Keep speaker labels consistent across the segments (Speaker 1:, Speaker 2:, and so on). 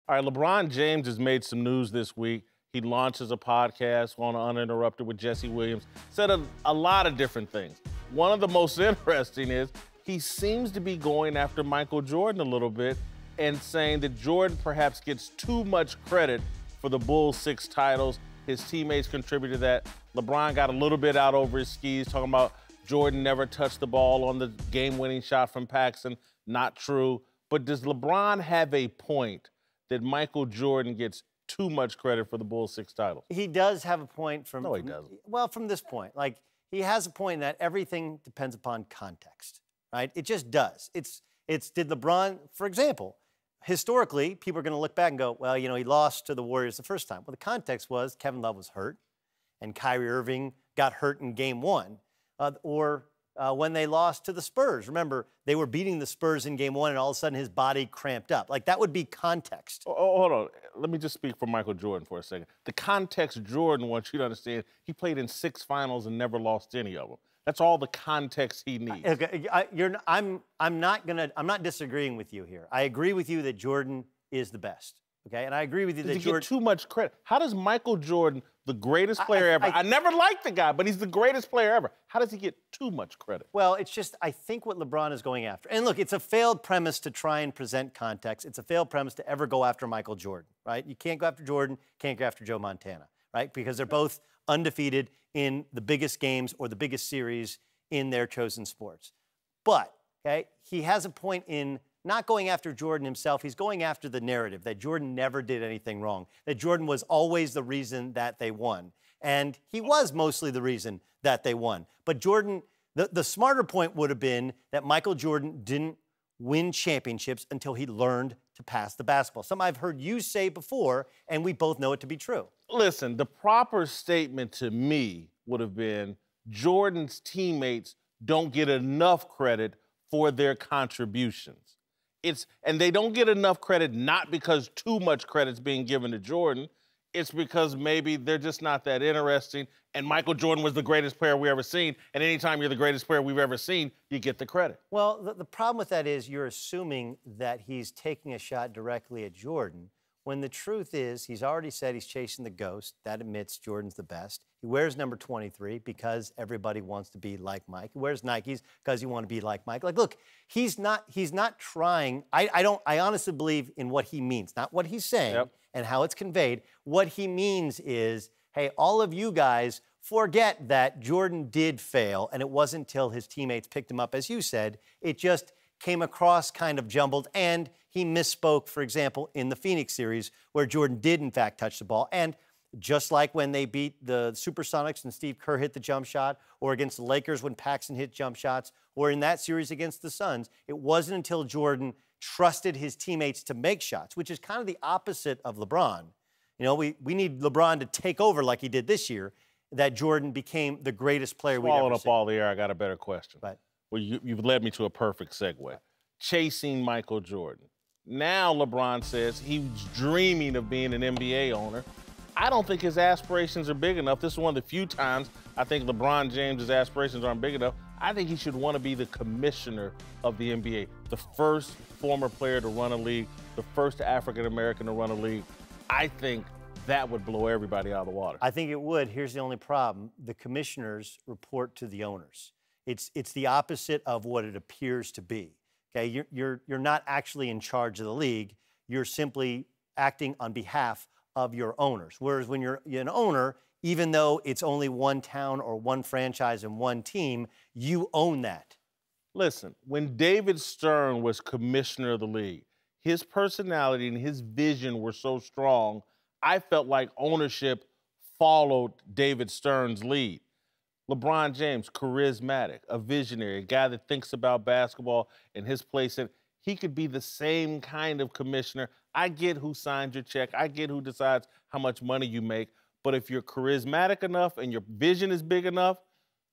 Speaker 1: All right, LeBron James has made some news this week. He launches a podcast on Uninterrupted with Jesse Williams, said a lot of different things. One of the most interesting is he seems to be going after Michael Jordan a little bit and saying that Jordan perhaps gets too much credit for the Bulls' 6 titles. His teammates contributed to that. LeBron got a little bit out over his skis, talking about Jordan never touched the ball on the game-winning shot from Paxson. Not true. But does LeBron have a point that Michael Jordan gets too much credit for the Bulls' 6 titles?
Speaker 2: He does have a point from...
Speaker 1: No, he doesn't.
Speaker 2: Well, from this point. Like, he has a point that everything depends upon context, right? It just does. Did LeBron, for example, historically, people are going to look back and go, well, he lost to the Warriors the first time. Well, the context was Kevin Love was hurt, and Kyrie Irving got hurt in Game 1. When they lost to the Spurs. Remember, they were beating the Spurs in Game 1, and all of a sudden his body cramped up. Like, that would be context.
Speaker 1: Oh, hold on. Let me just speak for Michael Jordan for a second. The context Jordan wants you to understand, he played in 6 finals and never lost any of them. That's all the context he needs.
Speaker 2: Okay, I'm not disagreeing with you here. I agree with you that Jordan is the best. Okay, and I agree with you that Jordan...
Speaker 1: get too much credit. How does Michael Jordan, the greatest player ever, I never liked the guy, but he's the greatest player ever. How does he get too much credit?
Speaker 2: Well, it's just, I think what LeBron is going after, and look, it's a failed premise to try and present context. It's a failed premise to ever go after Michael Jordan, right? You can't go after Jordan, can't go after Joe Montana, right? Because they're both undefeated in the biggest games or the biggest series in their chosen sports. But, okay, he has a point in not going after Jordan himself. He's going after the narrative that Jordan never did anything wrong, that Jordan was always the reason that they won. And he was mostly the reason that they won. But Jordan, the smarter point would have been that Michael Jordan didn't win championships until he learned to pass the basketball. Something I've heard you say before, and we both know it to be true.
Speaker 1: Listen, the proper statement to me would have been Jordan's teammates don't get enough credit for their contributions. And they don't get enough credit not because too much credit's being given to Jordan. It's because maybe they're just not that interesting. And Michael Jordan was the greatest player we ever seen. And anytime you're the greatest player we've ever seen, you get the credit.
Speaker 2: Well, the problem with that is you're assuming that he's taking a shot directly at Jordan, when the truth is he's already said he's chasing the ghost. That admits Jordan's the best. He wears number 23 because everybody wants to be like Mike. He wears Nikes because you want to be like Mike. Like, look, he's not trying. I honestly believe in what he means, not what he's saying and how it's conveyed. What he means is, hey, all of you guys forget that Jordan did fail, and it wasn't until his teammates picked him up, as you said. It just came across kind of jumbled, and he misspoke, for example, in the Phoenix series, where Jordan did, in fact, touch the ball. And just like when they beat the Supersonics and Steve Kerr hit the jump shot, or against the Lakers when Paxson hit jump shots, or in that series against the Suns, it wasn't until Jordan trusted his teammates to make shots, which is kind of the opposite of LeBron. We need LeBron to take over like he did this year, that Jordan became the greatest player we've ever seen.
Speaker 1: Swallowing up all the air, I got a better question.
Speaker 2: Right.
Speaker 1: Well, you've led me to a perfect segue. Chasing Michael Jordan. Now LeBron says he's dreaming of being an NBA owner. I don't think his aspirations are big enough. This is one of the few times I think LeBron James' aspirations aren't big enough. I think he should want to be the commissioner of the NBA, the first former player to run a league, the first African-American to run a league. I think that would blow everybody out of the water.
Speaker 2: I think it would. Here's the only problem. The commissioners report to the owners. It's the opposite of what it appears to be. Okay, you're not actually in charge of the league. You're simply acting on behalf of your owners. Whereas when you're an owner, even though it's only one town or one franchise and one team, you own that.
Speaker 1: Listen, when David Stern was commissioner of the league, his personality and his vision were so strong, I felt like ownership followed David Stern's lead. LeBron James, charismatic, a visionary, a guy that thinks about basketball and his place in. He could be the same kind of commissioner. I get who signs your check. I get who decides how much money you make. But if you're charismatic enough and your vision is big enough,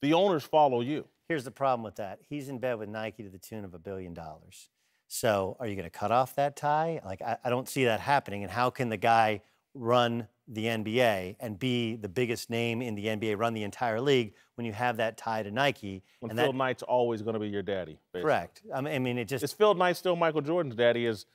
Speaker 1: the owners follow you.
Speaker 2: Here's the problem with that. He's in bed with Nike to the tune of $1 billion. So are you going to cut off that tie? Like, I don't see that happening. And how can the guy run the NBA and be the biggest name in the NBA, run the entire league, when you have that tie to Nike?
Speaker 1: When Phil Knight's always going to be your daddy, basically.
Speaker 2: Correct. I mean, it just...
Speaker 1: Is Phil Knight still Michael Jordan's daddy, is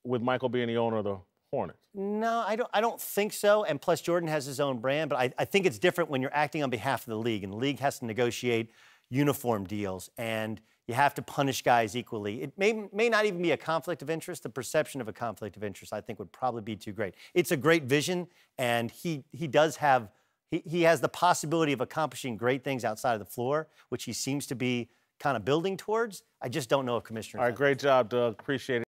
Speaker 1: with Michael being the owner of the Hornets?
Speaker 2: No, I don't think so. And plus, Jordan has his own brand. But I think it's different when you're acting on behalf of the league, and the league has to negotiate uniform deals, and you have to punish guys equally. It may not even be a conflict of interest. The perception of a conflict of interest, I think, would probably be too great. It's a great vision, and he does have he has the possibility of accomplishing great things outside of the floor, which he seems to be kind of building towards. I just don't know if commissioners.
Speaker 1: All right, great job, Doug. Appreciate it.